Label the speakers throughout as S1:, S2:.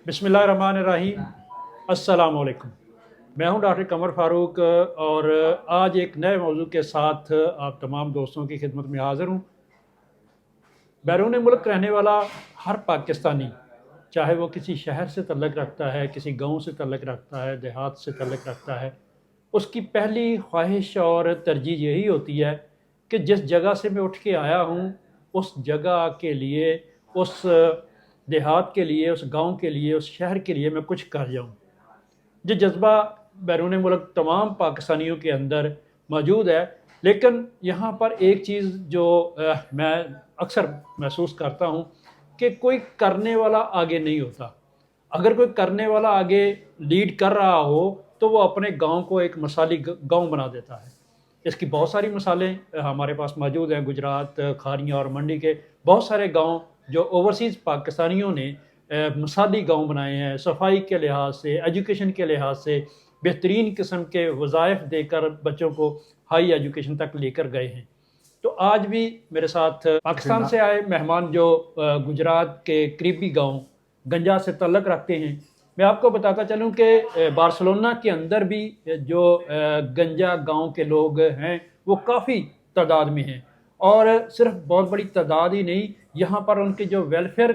S1: बिस्मिल्लाहिर्रहमानिर्रहीम। अस्सलाम वालेकुम। मैं हूं डॉक्टर कमर फारूक और आज एक नए मौजू के साथ आप तमाम दोस्तों की खिदमत में हाज़िर हूं। बैरून मुल्क रहने वाला हर पाकिस्तानी, चाहे वो किसी शहर से तल्लुक़ रखता है, किसी गांव से तल्लुक़ रखता है, देहात से तल्लुक़ रखता है, उसकी पहली ख्वाहिश और तरजीह यही होती है कि जिस जगह से मैं उठ के आया हूँ उस जगह के लिए, उस देहात के लिए, उस गांव के लिए, उस शहर के लिए मैं कुछ कर जाऊँ। ये जज्बा बैरून मुल्क तमाम पाकिस्तानियों के अंदर मौजूद है, लेकिन यहाँ पर एक चीज़ जो मैं अक्सर महसूस करता हूँ कि कोई करने वाला आगे नहीं होता। अगर कोई करने वाला आगे लीड कर रहा हो तो वो अपने गांव को एक मिसाली गांव बना देता है। इसकी बहुत सारी मिसालें हमारे पास मौजूद हैं। गुजरात, खारियाँ और मंडी के बहुत सारे गांव जो ओवरसीज़ पाकिस्तानियों ने मिसाली गांव बनाए हैं, सफाई के लिहाज से, एजुकेशन के लिहाज से बेहतरीन किस्म के वज़ाइफ देकर बच्चों को हाई एजुकेशन तक लेकर गए हैं। तो आज भी मेरे साथ पाकिस्तान से आए मेहमान जो गुजरात के करीबी गांव गंजा से तल्लुक़ रखते हैं। मैं आपको बताता चलूं कि बार्सिलोना के अंदर भी जो गंजा गांव के लोग हैं वो काफ़ी तादाद में हैं, और सिर्फ बहुत बड़ी तादाद ही नहीं, यहाँ पर उनके जो वेलफेयर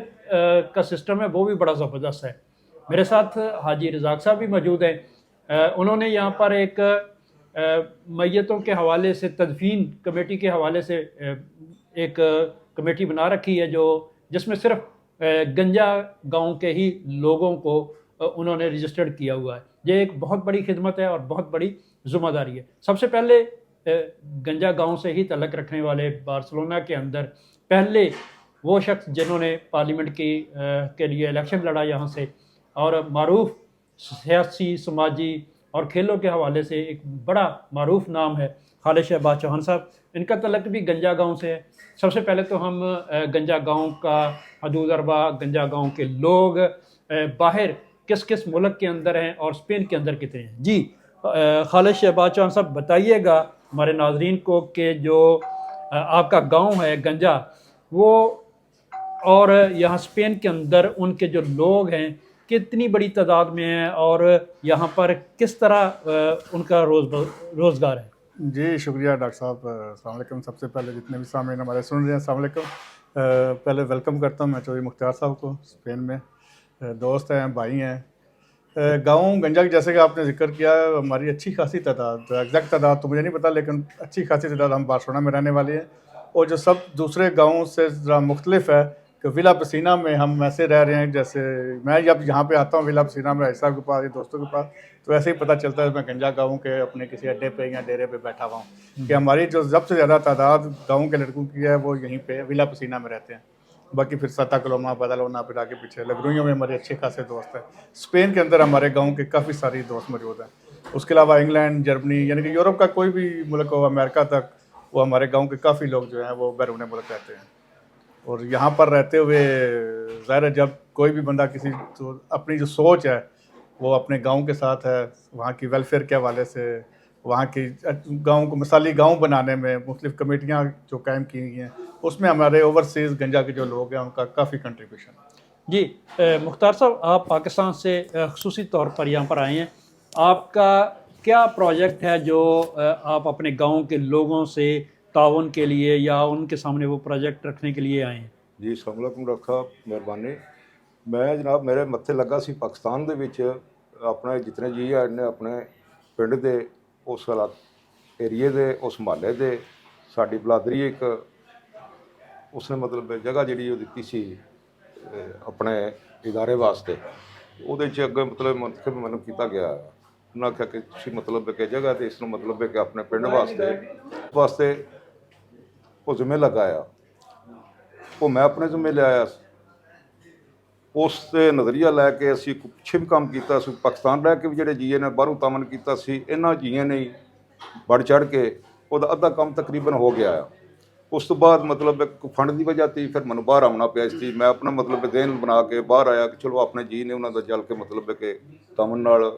S1: का सिस्टम है वो भी बड़ा ज़बरदस्त है। मेरे साथ हाजी रज़ाक साहब भी मौजूद हैं। उन्होंने यहाँ पर एक मैयतों के हवाले से, तदफीन कमेटी के हवाले से एक कमेटी बना रखी है जो जिसमें सिर्फ गंजा गांव के ही लोगों को उन्होंने रजिस्टर्ड किया हुआ है। ये एक बहुत बड़ी खिदमत है और बहुत बड़ी ज़िम्मेदारी है। सबसे पहले गंजा गांव से ही तल्लुक़ रखने वाले बार्सिलोना के अंदर पहले वो शख्स जिन्होंने पार्लियामेंट के लिए इलेक्शन लड़ा यहाँ से, और मारूफ सियासी, समाजी और खेलों के हवाले से एक बड़ा मारूफ नाम है खालिद शहबाज चौहान साहब। इनका तल्लुक़ भी गंजा गांव से है। सबसे पहले तो हम गंजा गांव का हदूद अरबा, गंजा गांव के लोग बाहर किस किस मुल्क के अंदर हैं और स्पेन के अंदर कितने हैं। जी खालिद शहबाज चौहान साहब बताइएगा हमारे नाजरीन को कि जो आपका गांव है गंजा, वो और यहाँ स्पेन के अंदर उनके जो लोग हैं कितनी बड़ी तादाद में हैं और यहाँ पर किस तरह उनका रोज़गार है।
S2: जी शुक्रिया डॉक्टर साहब। अस्सलाम वालेकुम। सबसे पहले जितने भी सामने हमारे सुन रहे हैं, अस्सलाम वालेकुम। पहले वेलकम करता हूँ मैं चौधरी मुख्तार साहब को। स्पेन में दोस्त हैं, भाई हैं। गांव गंजा की जैसे कि आपने जिक्र किया, हमारी अच्छी खासी तादाद, एग्जैक्ट तादाद तो मुझे नहीं पता, लेकिन अच्छी खासी तादाद हम बार्सिलोना में रहने वाले हैं। और जो सब दूसरे गाँव से ज़रा मुख्तलिफ है कि विला पसीना में हम ऐसे रह रहे हैं जैसे मैं जब यहाँ पे आता हूँ विला पसीना में साहब के पास या दोस्तों के पास, तो ऐसे ही पता चलता है मैं गंजा गाँव के अपने किसी अड्डे पे या डेरे पे बैठा हुआ हूँ कि हमारी जो सबसे ज़्यादा तादाद गाँव के लड़कों की है वो यहीं पे विला पसीना में रहते हैं। बाकी फिर सत्ता कलोमा, बदलोना, फिर आगे पीछे लगरुइयों में हमारे अच्छे खासे दोस्त हैं। स्पेन के अंदर हमारे गाँव के काफ़ी सारी दोस्त मौजूद हैं। उसके अलावा इंग्लैंड, जर्मनी, यानी कि यूरोप का कोई भी मुल्क हो, अमेरिका तक, वो हमारे गाँव के काफ़ी लोग जो हैं वो बैरून मुल्क रहते हैं। और यहाँ पर रहते हुए ज़ाहिर है जब कोई भी बंदा किसी तो अपनी जो सोच है वो अपने गांव के साथ है, वहाँ की वेलफेयर के हवाले से, वहाँ की गांव को मिसाली गांव बनाने में मुख्तलिफ कमेटियाँ जो कायम की गई हैं, उसमें हमारे ओवरसीज़ गंजा के जो लोग हैं उनका काफ़ी कंट्रीब्यूशन है।
S1: जी मुख्तार साहब, आप पाकिस्तान से ख़ुसूसी तौर पर यहाँ पर आए हैं। आपका क्या प्रोजेक्ट है जो आप अपने गाँव के लोगों से ताउन के लिए या उनके सामने वो प्रोजेक्ट रखने के लिए आए हैं?
S3: जी अस्सलाम वालेकुम डॉक्टर साहब, मेहरबानी। मैं जनाब मेरे मत्थे लगा सी पाकिस्तान दे विच अपने जितने जी है ने अपने पिंड दे उस एरिए दे उस महल्ले दे साडी बलादरी एक उसने मतलब जगह जिहड़ी दित्ती सी अपने इदारे वास्ते, ਉਹਦੇ 'ਚ ਅੱਗੇ मतलब ਮੰਤਖਬ ਮੈਨੂੰ ਕੀਤਾ ਗਿਆ। ਉਹਨਾਂ ਆਖਿਆ ਕਿ ਤੁਸੀਂ मतलब कि जगह ਤੇ ਇਸ ਨੂੰ मतलब कि अपने पिंड वास्ते ਉਹ ਜ਼ਿੰਮੇ ਲਗਾਇਆ। ਉਹ ਮੈਂ ਆਪਣੇ ਜ਼ਿੰਮੇ ਲਿਆਇਆ। ਉਸ ਤੇ ਨਜ਼ਰੀਆ ਲੈ ਕੇ ਅਸੀਂ ਪਿੱਛੇ ਵੀ ਕੰਮ ਕੀਤਾ। ਅਸੀਂ ਪਾਕਿਸਤਾਨ ਰਹਿ ਕੇ ਵੀ ਜਿਹੜੇ ਜੀਏ ਨੇ ਬਾਹਰੋਂ ਤਾਮਨ ਕੀਤਾ ਸੀ, ਇਹਨਾਂ ਜੀਆਂ ਨੇ ਵੱਧ ਚੜ੍ਹ ਕੇ ਉਹਦਾ ਅੱਧਾ ਕੰਮ ਤਕਰੀਬਨ ਹੋ ਗਿਆ ਆ। ਉਸ ਤੋਂ ਬਾਅਦ मतलब ਫੰਡ ਦੀ ਵਜ੍ਹਾ ਤੇ ਫਿਰ ਮੈਨੂੰ ਬਾਹਰ ਆਉਣਾ ਪਿਆ ਸੀ। ਮੈਂ ਆਪਣਾ मतलब ਦੇਨ ਬਣਾ ਕੇ ਬਾਹਰ ਆਇਆ ਕਿ ਚਲੋ ਆਪਣੇ ਜੀ ਨੇ ਉਹਨਾਂ ਦਾ ਜਲ ਕੇ मतलब ਕਿ ਤਾਮਨ ਨਾਲ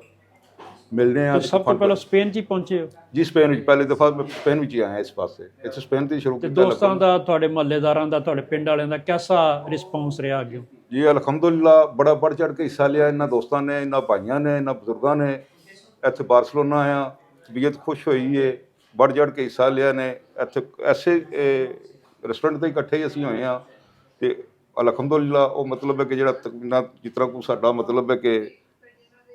S3: ਮਿਲਨੇ ਆ।
S1: ਸਭ ਤੋਂ ਪਹਿਲਾਂ ਸਪੇਨ 'ਚ ਹੀ ਪਹੁੰਚੇ ਹੋ?
S3: ਜੀ ਸਪੇਨ ਵਿੱਚ ਪਹਿਲੀ ਦਫਾ ਮੈਂ ਸਪੇਨ ਵਿੱਚ ਹੀ ਆਇਆ ਇਸ ਪਾਸੇ। ਇੱਥੇ ਸਪੇਨ ਤੋਂ ਹੀ ਸ਼ੁਰੂ ਕੀਤਾ।
S1: ਦੋਸਤਾਂ ਦਾ, ਤੁਹਾਡੇ ਮਹੱਲੇਦਾਰਾਂ ਦਾ, ਤੁਹਾਡੇ ਪਿੰਡ ਵਾਲਿਆਂ ਦਾ ਕਿਹਦਾ ਰਿਸਪੌਂਸ ਰਿਹਾ ਅੱਗੇ?
S3: ਜੀ ਅਲਹਮਦੁਲਿਲਾ ਬੜਾ ਵੱਧ ਚੜ੍ਹ ਕੇ ਹਿੱਸਾ ਲਿਆ ਇਹਨਾਂ ਦੋਸਤਾਂ ਨੇ, ਇਹਨਾਂ ਭਾਈਆਂ ਨੇ, ਇਹਨਾਂ ਬਜ਼ੁਰਗਾਂ ਨੇ। ਇੱਥੇ ਬਾਰਸਲੋਨਾ ਆਇਆ, ਤਬੀਅਤ ਖੁਸ਼ ਹੋਈ ਏ, ਵੱਧ ਚੜ੍ਹ ਕੇ ਹਿੱਸਾ ਲਿਆ ਨੇ। ਇੱਥੇ ਐਸੇ ਰੈਸਟੋਰੈਂਟ 'ਤੇ ਇਕੱਠੇ ਹੀ ਅਸੀਂ ਹੋਏ ਹਾਂ ਅਤੇ ਅਲਹਮਦੁਲਿਲਾ ਉਹ ਮਤਲਬ ਹੈ ਕਿ ਜਿਹੜਾ ਤਕਰੀਬਨ ਜਿਸ ਤਰ੍ਹਾਂ ਕੋਈ ਸਾਡਾ ਮਤਲਬ ਹੈ ਕਿ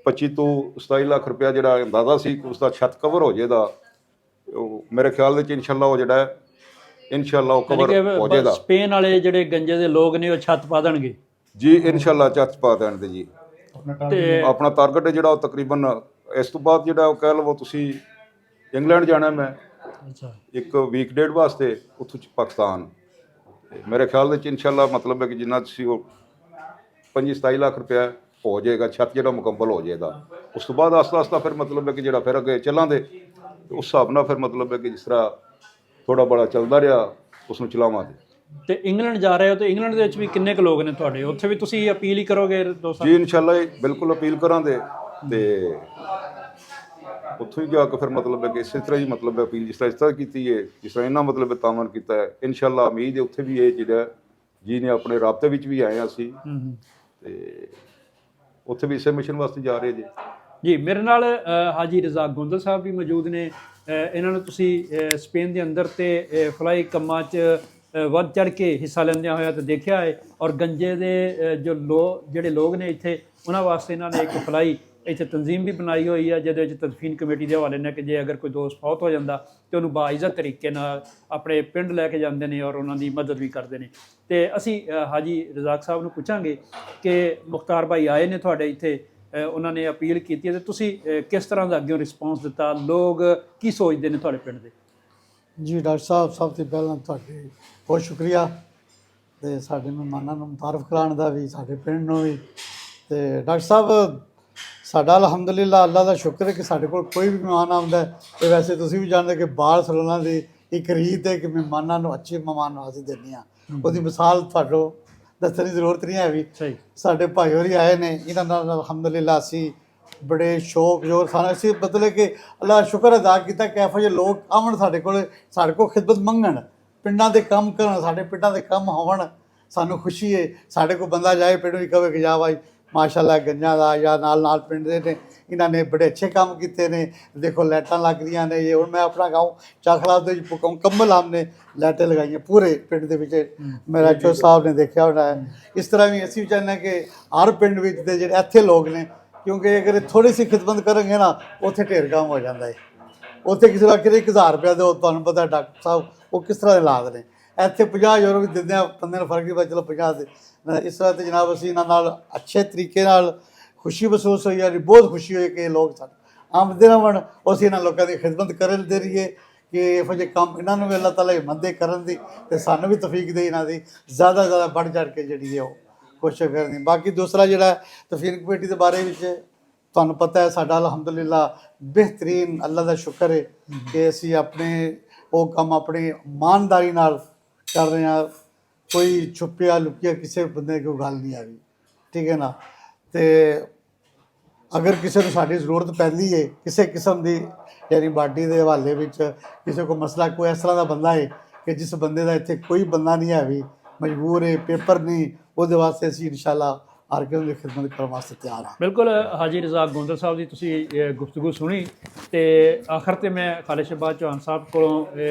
S3: 25 ਤੋਂ 27 ਲੱਖ ਰੁਪਇਆ ਜਿਹੜਾ ਅੰਦਾਜ਼ਾ ਸੀ ਕਿ ਉਸਦਾ ਛੱਤ ਕਵਰ ਹੋ ਜਾਏਗਾ, ਉਹ ਮੇਰੇ ਖਿਆਲ ਦੇ ਵਿੱਚ ਇਨਸ਼ਾਅੱਲਾ ਉਹ ਜਿਹੜਾ ਇਨਸ਼ਾਅੱਲਾ ਉਹ ਕਵਰ ਹੋ ਜਾਏਗਾ।
S1: ਸਪੇਨ ਵਾਲੇ ਜਿਹੜੇ ਗੰਜੇ ਦੇ ਲੋਕ ਨੇ ਉਹ ਛੱਤ ਪਾ ਦੇਣਗੇ
S3: ਜੀ, ਇਨਸ਼ਾਅੱਲਾ ਛੱਤ ਪਾ ਦੇਣਗੇ ਜੀ।
S1: ਤੇ
S3: ਆਪਣਾ ਟਾਰਗੇਟ ਹੈ ਜਿਹੜਾ ਉਹ ਤਕਰੀਬਨ ਇਸ ਤੋਂ ਬਾਅਦ ਜਿਹੜਾ ਉਹ ਕਹਿ ਲਵੋ ਤੁਸੀਂ ਇੰਗਲੈਂਡ ਜਾਣਾ ਮੈਂ
S1: ਅੱਛਾ
S3: ਇੱਕ ਵੀਕ ਡੇਢ ਵਾਸਤੇ, ਉੱਥੋਂ ਪਾਕਿਸਤਾਨ। ਤੇ ਮੇਰੇ ਖਿਆਲ ਦੇ ਵਿੱਚ ਇਨਸ਼ਾਅੱਲਾ ਮਤਲਬ ਹੈ ਕਿ ਜਿੰਨਾ ਤੁਸੀਂ ਉਹ 25-27 ਲੱਖ ਰੁਪਇਆ ਹੋ ਜਾਏਗਾ, ਛੱਤ ਜਿਹੜਾ ਮੁਕੰਮਲ ਹੋ ਜਾਏਗਾ। ਉਸ ਤੋਂ ਬਾਅਦ ਆਸਤਾ ਆਸਤਾ ਫਿਰ ਮਤਲਬ ਹੈ ਕਿ ਜਿਹੜਾ ਫਿਰ ਅੱਗੇ ਚੱਲਾਂਗੇ ਉਸ ਹਿਸਾਬ ਨਾਲ ਫਿਰ ਮਤਲਬ ਹੈ ਕਿ ਜਿਸ ਤਰ੍ਹਾਂ ਥੋੜਾ ਬੜਾ ਚੱਲਦਾ ਰਿਹਾ ਉਸ ਨੂੰ ਚਲਾਵਾਂਗੇ।
S1: ਤੇ ਇੰਗਲੈਂਡ ਜਾ ਰਹੇ ਹੋ ਤੇ ਇੰਗਲੈਂਡ ਦੇ ਵਿੱਚ ਵੀ ਕਿੰਨੇ ਕੁ ਲੋਕ ਨੇ ਤੁਹਾਡੇ? ਉੱਥੇ ਵੀ ਤੁਸੀਂ ਅਪੀਲ ਹੀ ਕਰੋਗੇ ਦੋਸਤਾਂ?
S3: ਜੀ ਇਨਸ਼ਾਅੱਲਾ ਬਿਲਕੁਲ ਅਪੀਲ ਕਰਾਂਗੇ ਤੇ ਉੱਥੋਂ ਹੀ ਜਾ ਕੇ ਫਿਰ ਮਤਲਬ ਹੈ ਕਿ ਇਸੇ ਤਰ੍ਹਾਂ ਹੀ ਮਤਲਬ ਅਪੀਲ ਜਿਸ ਤਰ੍ਹਾਂ ਕੀਤੀ ਹੈ, ਜਿਸ ਤਰ੍ਹਾਂ ਇਹਨਾਂ ਮਤਲਬ ਤਾਮਨ ਕੀਤਾ ਹੈ, ਇਨਸ਼ਾਅੱਲਾ ਉਮੀਦ ਹੈ ਉੱਥੇ ਵੀ ਇਹ ਜਿਹੜਾ ਜੀ ਨੇ ਆਪਣੇ ਰਾਬਤੇ ਵਿੱਚ ਵੀ ਆਏ ਹਾਂ ਅਸੀਂ ਤੇ ਉੱਥੇ ਵੀ ਇਸੇ ਮਿਸ਼ਨ ਵਾਸਤੇ ਜਾ ਰਹੇ
S1: ਜੀ। ਮੇਰੇ ਨਾਲ ਹਾਜੀ ਰਜ਼ਾਕ ਗੋਂਦਲ ਸਾਹਿਬ ਵੀ ਮੌਜੂਦ ਨੇ। ਇਹਨਾਂ ਨੂੰ ਤੁਸੀਂ ਸਪੇਨ ਦੇ ਅੰਦਰ ਤੇ ਫਲਾਈ ਕੰਮਾਂ 'ਚ ਵੱਧ ਚੜ੍ਹ ਕੇ ਹਿੱਸਾ ਲੈਂਦਿਆਂ ਹੋਇਆ ਤਾਂ ਦੇਖਿਆ ਹੈ, ਔਰ ਗੰਜੇ ਦੇ ਜਿਹੜੇ ਲੋਕ ਨੇ ਇੱਥੇ ਉਹਨਾਂ ਵਾਸਤੇ ਇਹਨਾਂ ਨੇ ਇੱਕ ਫਲਾਈ ਇੱਥੇ ਤਨਜ਼ੀਮ ਵੀ ਬਣਾਈ ਹੋਈ ਹੈ, ਜਿਹਦੇ ਵਿੱਚ ਤਦਫੀਨ ਕਮੇਟੀ ਦੇ ਹਵਾਲੇ ਨਾਲ ਕਿ ਜੇ ਅਗਰ ਕੋਈ ਦੋਸਤ ਫੌਤ ਹੋ ਜਾਂਦਾ ਤੇ ਉਹਨੂੰ ਬਾਇਜ਼ਤ ਤਰੀਕੇ ਨਾਲ ਆਪਣੇ ਪਿੰਡ ਲੈ ਕੇ ਜਾਂਦੇ ਨੇ ਔਰ ਉਹਨਾਂ ਦੀ ਮਦਦ ਵੀ ਕਰਦੇ ਨੇ। ਤੇ ਅਸੀਂ ਹਾਜੀ ਰਜ਼ਾਕ ਸਾਹਿਬ ਨੂੰ ਪੁੱਛਾਂਗੇ ਕਿ ਮੁਖਤਾਰ ਭਾਈ ਆਏ ਨੇ ਤੁਹਾਡੇ ਇੱਥੇ, ਉਹਨਾਂ ਨੇ ਅਪੀਲ ਕੀਤੀ ਹੈ ਤੇ ਤੁਸੀਂ ਕਿਸ ਤਰ੍ਹਾਂ ਦਾ ਅੱਗੇ ਰਿਸਪੌਂਸ ਦਿੱਤਾ, ਲੋਕ ਕੀ ਸੋਚਦੇ ਨੇ ਤੁਹਾਡੇ ਪਿੰਡ ਦੇ?
S4: ਜੀ ਡਾਕਟਰ ਸਾਹਿਬ, ਸਭ ਤੋਂ ਪਹਿਲਾਂ ਤੁਹਾਡੇ ਬਹੁਤ ਸ਼ੁਕਰੀਆ ਤੇ ਸਾਡੇ ਮਹਿਮਾਨਾਂ ਨੂੰ ਮੁਤਾਰਫ ਕਰਾਉਣ ਦਾ ਵੀ, ਸਾਡੇ ਪਿੰਡ ਨੂੰ ਵੀ। ਤੇ ਡਾਕਟਰ ਸਾਹਿਬ ਸਾਡਾ ਅਲਹਮਦੁਲਿਲਾ ਅੱਲਾ ਦਾ ਸ਼ੁਕਰ ਹੈ ਕਿ ਸਾਡੇ ਕੋਲ ਕੋਈ ਵੀ ਮਹਿਮਾਨ ਆਉਂਦਾ ਹੈ ਤੇ ਵੈਸੇ ਤੁਸੀਂ ਵੀ ਜਾਣਦੇ ਕਿ ਬਾਰਸਲੋਨਾ ਦੀ ਇੱਕ ਰੀਤ ਹੈ ਕਿ ਮਹਿਮਾਨਾਂ ਨੂੰ ਅੱਛੇ ਮਹਿਮਾਨ ਨਵਾਜ਼ੀ ਦੇਣੀ ਆ। ਉਹਦੀ ਮਿਸਾਲ ਤੁਹਾਨੂੰ ਦੱਸਣ ਦੀ ਜ਼ਰੂਰਤ ਨਹੀਂ ਹੈ ਵੀ। ਸਾਡੇ ਭਾਈ ਹੋਰੀ ਆਏ ਨੇ, ਇਹਨਾਂ ਨਾਲ ਅਲਹਮਦੁਲਿਲਾ ਅਸੀਂ ਬੜੇ ਸ਼ੌਕ ਜੋਰ ਸਾਨੂੰ ਅਸੀਂ ਮਤਲਬ ਕਿ ਅੱਲਾ ਦਾ ਸ਼ੁਕਰ ਅਦਾ ਕੀਤਾ ਕਿ ਇਹੋ ਜਿਹੇ ਲੋਕ ਆਉਣ ਸਾਡੇ ਕੋਲ ਖਿਦਮਤ ਮੰਗਣ, ਪਿੰਡਾਂ ਦੇ ਕੰਮ ਕਰਨ, ਸਾਡੇ ਪਿੰਡਾਂ ਦੇ ਕੰਮ ਹੋਣ। ਸਾਨੂੰ ਖੁਸ਼ੀ ਹੈ ਸਾਡੇ ਕੋਲ ਬੰਦਾ ਜਾਏ ਪਿੰਡ ਵੀ ਕਹੇ ਕਿ ਜਾ ਭਾਈ ਮਾਸ਼ਾਅੱਲਾ ਗੰਜਾਂ ਦਾ ਜਾਂ ਨਾਲ ਪਿੰਡ ਦੇ ਨੇ ਇਹਨਾਂ ਨੇ ਬੜੇ ਅੱਛੇ ਕੰਮ ਕੀਤੇ ਨੇ, ਦੇਖੋ ਲਾਈਟਾਂ ਲੱਗ ਰਹੀਆਂ ਨੇ। ਹੁਣ ਮੈਂ ਆਪਣਾ ਗਾਉਂ ਚਾਖਲਾ ਦੇ ਵਿੱਚ ਮੁਕੰਮਲ ਆਮਨੇ ਲਾਈਟਾਂ ਲਗਾਈਆਂ ਪੂਰੇ ਪਿੰਡ ਦੇ ਵਿੱਚ, ਮੇਰਾ ਚੋ ਸਾਹਿਬ ਨੇ ਦੇਖਿਆ ਹੋਣਾ ਹੈ। ਇਸ ਤਰ੍ਹਾਂ ਵੀ ਅਸੀਂ ਵੀ ਚਾਹੁੰਦੇ ਹਾਂ ਕਿ ਹਰ ਪਿੰਡ ਵਿੱਚ ਦੇ ਜਿਹੜੇ ਇੱਥੇ ਲੋਕ ਨੇ, ਕਿਉਂਕਿ ਅਗਰ ਥੋੜ੍ਹੀ ਸੀ ਖਿਦਮਤ ਕਰਨਗੇ ਨਾ ਉੱਥੇ ਢੇਰ ਕੰਮ ਹੋ ਜਾਂਦਾ ਹੈ। ਉੱਥੇ ਕਿਸੇ ਦਾ ਕਿਤੇ 1000 ਰੁਪਇਆ ਦਿਓ, ਤੁਹਾਨੂੰ ਪਤਾ ਡਾਕਟਰ ਸਾਹਿਬ ਉਹ ਕਿਸ ਤਰ੍ਹਾਂ ਦੇ ਹਾਲਾਤ ਨੇ। ਇੱਥੇ 50 ਯੂਰੋ ਵੀ ਦਿੰਦੇ ਆ ਬੰਦੇ ਨੂੰ, ਫਰਕ ਨਹੀਂ ਪਤਾ, ਚਲੋ 50 ਦੇ ਇਸ ਤਰ੍ਹਾਂ। ਤੇ ਜਨਾਬ ਅਸੀਂ ਇਹਨਾਂ ਨਾਲ ਅੱਛੇ ਤਰੀਕੇ ਨਾਲ ਖੁਸ਼ੀ ਮਹਿਸੂਸ ਹੋਈ, ਯਾਨੀ ਬਹੁਤ ਖੁਸ਼ੀ ਹੋਈ ਕਿ ਇਹ ਲੋਕ ਸਾਡੇ ਆਮਦੇ ਰਹਿਣ, ਅਸੀਂ ਇਹਨਾਂ ਲੋਕਾਂ ਦੀ ਖਿਦਮਤ ਕਰਨ ਦੇ ਰਹੀਏ ਕਿ ਇਹੋ ਜਿਹੇ ਕੰਮ ਇਹਨਾਂ ਨੂੰ ਵੀ ਅੱਲਾਹ ਤਾਲਾ ਹਿੰਮਤ ਕਰਨ ਦੀ ਤੇ ਸਾਨੂੰ ਵੀ ਤੌਫੀਕ ਦੇ ਇਹਨਾਂ ਦੀ ਜ਼ਿਆਦਾ ਵੱਧ ਚੜ੍ਹ ਕੇ ਜਿਹੜੀ ਹੈ ਉਹ ਕੋਸ਼ਿਸ਼ ਕਰਨ ਦੀ। ਬਾਕੀ ਦੂਸਰਾ ਜਿਹੜਾ ਤਦਫੀਨ ਕਮੇਟੀ ਦੇ ਬਾਰੇ ਵਿੱਚ ਤੁਹਾਨੂੰ ਪਤਾ ਹੈ ਸਾਡਾ ਅਲਹਮਦੁਲਿਲਾ ਬਿਹਤਰੀਨ ਅੱਲਾ ਦਾ ਸ਼ੁਕਰ ਹੈ ਕਿ ਅਸੀਂ ਆਪਣੇ ਉਹ ਕੰਮ ਆਪਣੀ ਇਮਾਨਦਾਰੀ ਨਾਲ ਕਰ ਰਹੇ ਹਾਂ। ਕੋਈ ਛੁਪਿਆ ਲੁਕਿਆ ਕਿਸੇ ਬੰਦੇ ਕੋਈ ਗੱਲ ਨਹੀਂ ਆ ਰਹੀ, ਠੀਕ ਹੈ ਨਾ। ਤੇ ਅਗਰ ਕਿਸੇ ਨੂੰ ਸਾਡੀ ਜ਼ਰੂਰਤ ਪੈਂਦੀ ਹੈ ਕਿਸੇ ਕਿਸਮ ਦੀ, ਯਾਨੀ ਬਾਡੀ ਦੇ ਹਵਾਲੇ ਵਿੱਚ ਕਿਸੇ ਕੋਈ ਮਸਲਾ, ਕੋਈ ਇਸ ਤਰ੍ਹਾਂ ਦਾ ਬੰਦਾ ਹੈ ਕਿ ਜਿਸ ਬੰਦੇ ਦਾ ਇੱਥੇ ਕੋਈ ਬੰਦਾ ਨਹੀਂ ਹੈ ਵੀ ਮਜਬੂਰ ਹੈ, ਪੇਪਰ ਨਹੀਂ, ਉਹਦੇ ਵਾਸਤੇ ਅਸੀਂ ਇਨਸ਼ਾਅੱਲਾ ਹਰ ਕਿਸੇ ਦੀ ਖਿਦਮਤ ਕਰਨ ਵਾਸਤੇ ਤਿਆਰ ਹਾਂ।
S1: ਬਿਲਕੁਲ ਹਾਜੀ ਰਜ਼ਾਕ ਗੋਂਦਲ ਸਾਹਿਬ ਦੀ ਤੁਸੀਂ ਗੁਫ਼ਤਗੂ ਸੁਣੀ ਤੇ ਆਖਰ ਤੇ ਮੈਂ ਖਾਲਿਦ ਸ਼ਹਬਾਜ਼ ਚੌਹਾਨ ਸਾਹਿਬ ਕੋਲੋਂ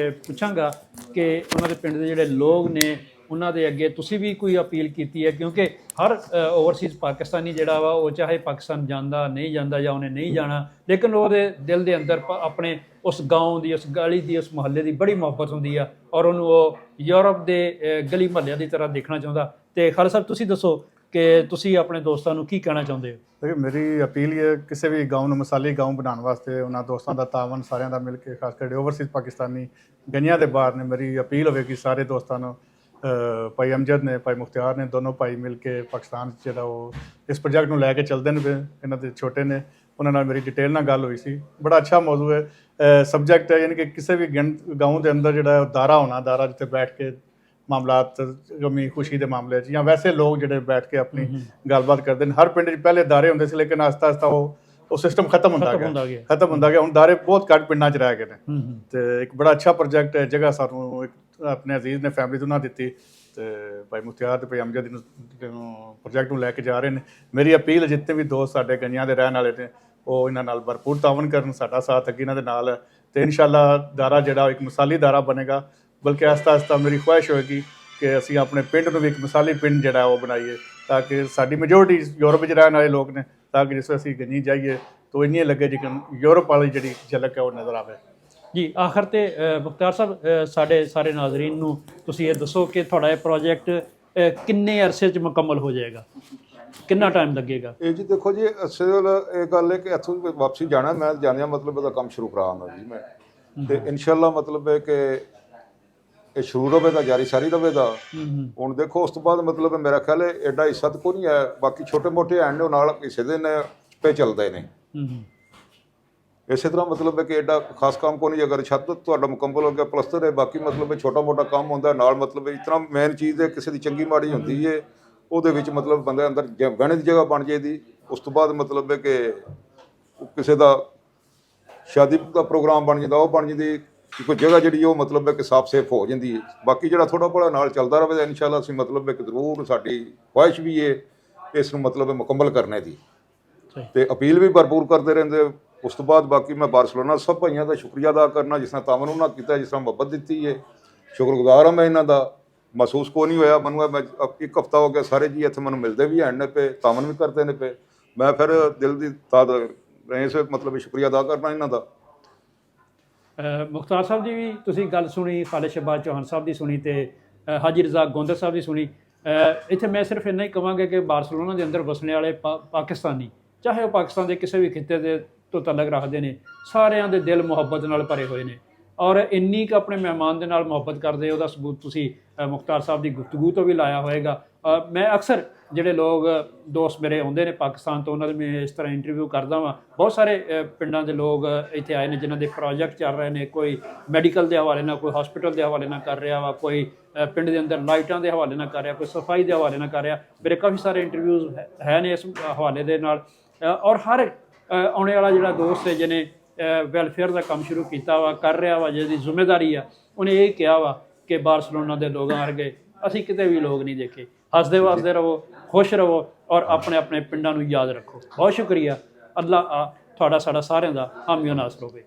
S1: ਪੁੱਛਾਂਗਾ ਕਿ ਉਹਨਾਂ ਦੇ ਪਿੰਡ ਦੇ ਜਿਹੜੇ ਲੋਕ ਨੇ ਉਹਨਾਂ ਦੇ ਅੱਗੇ ਤੁਸੀਂ ਵੀ ਕੋਈ ਅਪੀਲ ਕੀਤੀ ਹੈ, ਕਿਉਂਕਿ ਹਰ ਓਵਰਸੀਜ਼ ਪਾਕਿਸਤਾਨੀ ਜਿਹੜਾ ਵਾ ਉਹ ਚਾਹੇ ਪਾਕਿਸਤਾਨ ਜਾਂਦਾ ਨਹੀਂ ਜਾਂਦਾ ਜਾਂ ਉਹਨੇ ਨਹੀਂ ਜਾਣਾ, ਲੇਕਿਨ ਉਹਦੇ ਦਿਲ ਦੇ ਅੰਦਰ ਆਪਣੇ ਉਸ ਗਾਉਂ ਦੀ, ਉਸ ਗਲੀ ਦੀ, ਉਸ ਮੁਹੱਲੇ ਦੀ ਬੜੀ ਮੁਹੱਬਤ ਹੁੰਦੀ ਆ ਔਰ ਉਹਨੂੰ ਉਹ ਯੂਰਪ ਦੇ ਗਲੀ ਮੁਹੱਲਿਆਂ ਦੀ ਤਰ੍ਹਾਂ ਦੇਖਣਾ ਚਾਹੁੰਦਾ। ਤੇ ਖਾਲਿਦ ਸਾਹਿਬ ਤੁਸੀਂ ਦੱਸੋ ਕਿ ਤੁਸੀਂ ਆਪਣੇ ਦੋਸਤਾਂ ਨੂੰ ਕੀ ਕਹਿਣਾ ਚਾਹੁੰਦੇ ਹੋ?
S2: देखिए मेरी अपील ये किसी भी गाँव में मिसाली गाँव बनाने वास्ते उन्होंने दोस्तों का तावन सारे का मिल के खास कर ओवरसीज़ पाकिस्तानी गनिया के बाहर ने मेरी अपील होगी सारे दोस्तों भाई अमजद ने भाई मुख्तियार ने दोनों भाई मिल के पाकिस्तान जो इस प्रोजेक्ट में लैके चलते हैं पे इन्हों के छोटे ने उन्होंने मेरी डिटेल ना गल हुई सी। बड़ा अच्छा मौजू है सबजैक्ट है, यानी कि किसी भी गाँव के अंदर जो दारा होना, दारा जिते बैठ के मामलात गमी खुशी के मामले या वैसे लोग जो बैठ के अपनी गलबात करते हैं। हर पिंड पहले दारे होंगे से, लेकिन आस्ता आस्ता वो सिस्टम खत्म होता गया हूँ दारे बहुत घट पिंडा च रह गए हैं। तो एक बड़ा अच्छा प्रोजेक्ट है, जगह सानू अपने अजीज ने फैमिली तो ना दी ਤੇ ਭਾਈ ਮੁਖਤਿਆਰ ਤੇ ਭਾਈ ਅਮਜਦ ਨੂੰ ਪ੍ਰੋਜੈਕਟ ਨੂੰ ਲੈ ਕੇ ਜਾ ਰਹੇ ਨੇ। ਮੇਰੀ ਅਪੀਲ ਹੈ ਜਿੱਤੇ ਵੀ ਦੋਸਤ ਸਾਡੇ ਗੰਜੀਆਂ ਦੇ ਰਹਿਣ ਵਾਲੇ ਨੇ ਉਹ ਇਹਨਾਂ ਨਾਲ ਭਰਪੂਰ ਤਾਵਨ ਕਰਨ, ਸਾਡਾ ਸਾਥ ਅੱਗੇ ਇਹਨਾਂ ਦੇ ਨਾਲ ਹੈ ਤੇ ਇਨਸ਼ਾਅੱਲਾ ਦਾਰਾ ਜਿਹੜਾ ਇੱਕ ਮਿਸਾਲੀ ਦਾਰਾ ਬਣੇਗਾ। ਬਲਕਿ ਆਸਤਾ ਆਸਤਾ ਮੇਰੀ ਖੁਆਇਸ਼ ਹੋਏਗੀ ਕਿ ਅਸੀਂ ਆਪਣੇ ਪਿੰਡ ਨੂੰ ਵੀ ਇੱਕ ਮਿਸਾਲੀ ਪਿੰਡ ਜਿਹੜਾ ਉਹ ਬਣਾਈਏ ਤਾਂ ਕਿ ਸਾਡੀ ਮੈਜੋਰਟੀ ਯੂਰਪ ਵਿੱਚ ਰਹਿਣ ਵਾਲੇ ਲੋਕ ਨੇ, ਤਾਂ ਕਿ ਜਿਸ ਅਸੀਂ ਗੰਜੀ ਜਾਈਏ ਤਾਂ ਇੰਨੀ ਲੱਗੇ ਜਿਕਨ ਯੂਰਪ ਵਾਲੀ ਜਿਹੜੀ ਝਲਕ ਹੈ ਉਹ ਨਜ਼ਰ ਆਵੇ।
S1: ਜੀ ਆਖਰ ਤੇ ਮੁਖਤਾਰ ਸਾਹਿਬ ਸਾਡੇ ਸਾਰੇ ਨਾਜ਼ਰੀਨ ਨੂੰ ਤੁਸੀਂ ਇਹ ਦੱਸੋ ਕਿ ਤੁਹਾਡਾ ਇਹ ਪ੍ਰੋਜੈਕਟ ਕਿੰਨੇ ਅਰਸੇ 'ਚ ਮੁਕੰਮਲ ਹੋ ਜਾਏਗਾ, ਕਿੰਨਾ ਟਾਈਮ ਲੱਗੇਗਾ?
S3: ਇਹ ਜੀ ਦੇਖੋ ਜੀ ਅਸਲ ਇਹ ਗੱਲ ਹੈ ਕਿ ਇੱਥੋਂ ਵਾਪਸੀ ਜਾਣਾ, ਮੈਂ ਜਾਣਿਆ ਮਤਲਬ ਇਹਦਾ ਕੰਮ ਸ਼ੁਰੂ ਕਰਾਉਣਾ ਜੀ ਮੈਂ, ਤੇ ਇਨਸ਼ਾਅੱਲਾ ਮਤਲਬ ਹੈ ਕਿ ਇਹ ਸ਼ੁਰੂ ਰਵੇ ਤਾਂ ਜਾਰੀ ਸਾਰੀ ਰਵੇ ਦਾ। ਹੁਣ ਦੇਖੋ ਉਸ ਤੋਂ ਬਾਅਦ ਮਤਲਬ ਮੇਰਾ ਖਿਆਲ ਹੈ ਐਡਾ ਹਿੱਸਾ ਤਾਂ ਕੋਈ ਨਹੀਂ ਹੈ, ਬਾਕੀ ਛੋਟੇ ਮੋਟੇ ਐਂਡ ਉਹ ਨਾਲ ਹਿੱਸੇ ਦੇ ਨੇ ਪੇ ਚੱਲਦੇ ਨੇ। ਇਸੇ ਤਰ੍ਹਾਂ ਮਤਲਬ ਹੈ ਕਿ ਐਡਾ ਖਾਸ ਕੰਮ ਕੋਈ ਨਹੀਂ, ਅਗਰ ਛੱਤ ਤੁਹਾਡਾ ਮੁਕੰਮਲ ਹੋ ਗਿਆ ਪਲਸਤਰ ਹੈ, ਬਾਕੀ ਮਤਲਬ ਹੈ ਛੋਟਾ ਮੋਟਾ ਕੰਮ ਹੁੰਦਾ ਨਾਲ। ਮਤਲਬ ਇਸ ਤਰ੍ਹਾਂ ਮੇਨ ਚੀਜ਼ ਹੈ ਕਿਸੇ ਦੀ ਚੰਗੀ ਮਾੜੀ ਹੁੰਦੀ ਹੈ ਉਹਦੇ ਵਿੱਚ ਮਤਲਬ ਬੰਦੇ ਅੰਦਰ ਬਹਿਣੇ ਦੀ ਜਗ੍ਹਾ ਬਣ ਜਾਏਦੀ। ਉਸ ਤੋਂ ਬਾਅਦ ਮਤਲਬ ਹੈ ਕਿ ਕਿਸੇ ਦਾ ਸ਼ਾਦੀ ਦਾ ਪ੍ਰੋਗਰਾਮ ਬਣ ਜਾਂਦਾ, ਉਹ ਬਣ ਜਾਂਦੀ ਕੋਈ ਜਗ੍ਹਾ ਜਿਹੜੀ ਉਹ ਮਤਲਬ ਹੈ ਕਿ ਸਾਫ਼ ਸੇਫ ਹੋ ਜਾਂਦੀ ਹੈ। ਬਾਕੀ ਜਿਹੜਾ ਥੋੜ੍ਹਾ ਬੜਾ ਨਾਲ ਚੱਲਦਾ ਰਹੇ ਇਨਸ਼ਾਅੱਲਾ ਅਸੀਂ ਮਤਲਬ ਇੱਕ ਜ਼ਰੂਰ ਸਾਡੀ ਖੁਆਇਸ਼ ਵੀ ਹੈ ਇਸ ਨੂੰ ਮਤਲਬ ਮੁਕੰਮਲ ਕਰਨੇ ਦੀ, ਤੇ ਅਪੀਲ ਵੀ ਭਰਪੂਰ ਕਰਦੇ ਰਹਿੰਦੇ। ਉਸ ਤੋਂ ਬਾਅਦ ਬਾਕੀ ਮੈਂ ਬਾਰਸਲੋਨਾ ਸਭ ਭਾਈਆਂ ਦਾ ਸ਼ੁਕਰੀਆ ਅਦਾ ਕਰਨਾ ਜਿਸ ਤਰ੍ਹਾਂ ਤਾਮਨ ਉਹਨਾਂ ਕੀਤਾ, ਜਿਸ ਤਰ੍ਹਾਂ ਮੁਹੱਬਤ ਦਿੱਤੀ ਹੈ, ਸ਼ੁਕਰਗੁਜ਼ਾਰ ਹਾਂ ਮੈਂ ਇਹਨਾਂ ਦਾ। ਮਹਿਸੂਸ ਕੋਈ ਨਹੀਂ ਹੋਇਆ ਮੈਨੂੰ, ਮੈਂ ਇੱਕ ਹਫ਼ਤਾ ਹੋ ਗਿਆ ਸਾਰੇ ਜੀ ਇੱਥੇ ਮੈਨੂੰ ਮਿਲਦੇ ਵੀ ਹਨ ਨੇ ਪਏ, ਤਾਮਨ ਵੀ ਕਰਦੇ ਨੇ ਪਏ। ਮੈਂ ਫਿਰ ਦਿਲ ਦੀ ਤਾਦ ਇਸ ਮਤਲਬ ਸ਼ੁਕਰੀਆ ਅਦਾ ਕਰਨਾ ਇਹਨਾਂ ਦਾ।
S1: ਮੁਖਤਾਰ ਸਾਹਿਬ ਜੀ ਵੀ ਤੁਸੀਂ ਗੱਲ ਸੁਣੀ, ਖਾਲਿਦ ਸ਼ਹਬਾਜ਼ ਚੌਹਾਨ ਸਾਹਿਬ ਦੀ ਸੁਣੀ ਤੇ ਹਾਜੀ ਰਜ਼ਾਕ ਗੋਂਦਰ ਸਾਹਿਬ ਦੀ ਸੁਣੀ। ਇੱਥੇ ਮੈਂ ਸਿਰਫ ਇੰਨਾ ਹੀ ਕਹਾਂਗਾ ਕਿ ਬਾਰਸਲੋਨਾ ਦੇ ਅੰਦਰ ਵਸਣੇ ਵਾਲੇ ਪਾਕਿਸਤਾਨੀ, ਚਾਹੇ ਉਹ ਪਾਕਿਸਤਾਨ ਦੇ ਕਿਸੇ ਵੀ ਖਿੱਤੇ ਦੇ ਤੋਂ ਤਾਲੁਕ ਰੱਖਦੇ ਨੇ, ਸਾਰਿਆਂ ਦੇ ਦਿਲ ਮੁਹੱਬਤ ਨਾਲ ਭਰੇ ਹੋਏ ਨੇ ਔਰ ਇੰਨੀ ਕੁ ਆਪਣੇ ਮਹਿਮਾਨ ਦੇ ਨਾਲ ਮੁਹੱਬਤ ਕਰਦੇ ਉਹਦਾ ਸਬੂਤ ਤੁਸੀਂ ਮੁਖਤਾਰ ਸਾਹਿਬ ਦੀ ਗੁਫ਼ਤਗੂ ਤੋਂ ਵੀ ਲਾਇਆ ਹੋਏਗਾ। ਮੈਂ ਅਕਸਰ ਜਿਹੜੇ ਲੋਕ ਦੋਸਤ ਮੇਰੇ ਆਉਂਦੇ ਨੇ ਪਾਕਿਸਤਾਨ ਤੋਂ ਉਹਨਾਂ ਦੇ ਮੈਂ ਇਸ ਤਰ੍ਹਾਂ ਇੰਟਰਵਿਊ ਕਰਦਾ ਵਾਂ। ਬਹੁਤ ਸਾਰੇ ਪਿੰਡਾਂ ਦੇ ਲੋਕ ਇੱਥੇ ਆਏ ਨੇ ਜਿਨ੍ਹਾਂ ਦੇ ਪ੍ਰੋਜੈਕਟ ਚੱਲ ਰਹੇ ਨੇ, ਕੋਈ ਮੈਡੀਕਲ ਦੇ ਹਵਾਲੇ ਨਾਲ, ਕੋਈ ਹਸਪੀਟਲ ਦੇ ਹਵਾਲੇ ਨਾਲ ਕਰ ਰਿਹਾ ਵਾ, ਕੋਈ ਪਿੰਡ ਦੇ ਅੰਦਰ ਲਾਈਟਾਂ ਦੇ ਹਵਾਲੇ ਨਾਲ ਕਰ ਰਿਹਾ, ਕੋਈ ਸਫਾਈ ਦੇ ਹਵਾਲੇ ਨਾਲ ਕਰ ਰਿਹਾ। ਮੇਰੇ ਕਾਫੀ ਸਾਰੇ ਇੰਟਰਵਿਊਜ਼ ਹੈ ਨੇ ਇਸ ਹਵਾਲੇ ਦੇ ਨਾਲ ਔਰ ਹਰ ਆਉਣੇ ਵਾਲਾ ਜਿਹੜਾ ਦੋਸਤ ਹੈ ਜਿਹਨੇ ਵੈਲਫੇਅਰ ਦਾ ਕੰਮ ਸ਼ੁਰੂ ਕੀਤਾ ਵਾ, ਕਰ ਰਿਹਾ ਵਾ, ਜਿਹਦੀ ਜ਼ਿੰਮੇਵਾਰੀ ਆ, ਉਹਨੇ ਇਹ ਕਿਹਾ ਵਾ ਕਿ ਬਾਰਸਲੋਨਾ ਦੇ ਲੋਕਾਂ ਵਰਗੇ ਅਸੀਂ ਕਿਤੇ ਵੀ ਲੋਕ ਨਹੀਂ ਦੇਖੇ। ਹੱਸਦੇ ਵਸਦੇ ਰਹੋ, ਖੁਸ਼ ਰਹੋ ਔਰ ਆਪਣੇ ਆਪਣੇ ਪਿੰਡਾਂ ਨੂੰ ਯਾਦ ਰੱਖੋ। ਬਹੁਤ ਸ਼ੁਕਰੀਆ। ਅੱਲਾ ਤੁਹਾਡਾ ਸਾਡਾ ਸਾਰਿਆਂ ਦਾ ਹਾਮੀ ਨਾਸਰ ਹੋਵੇ।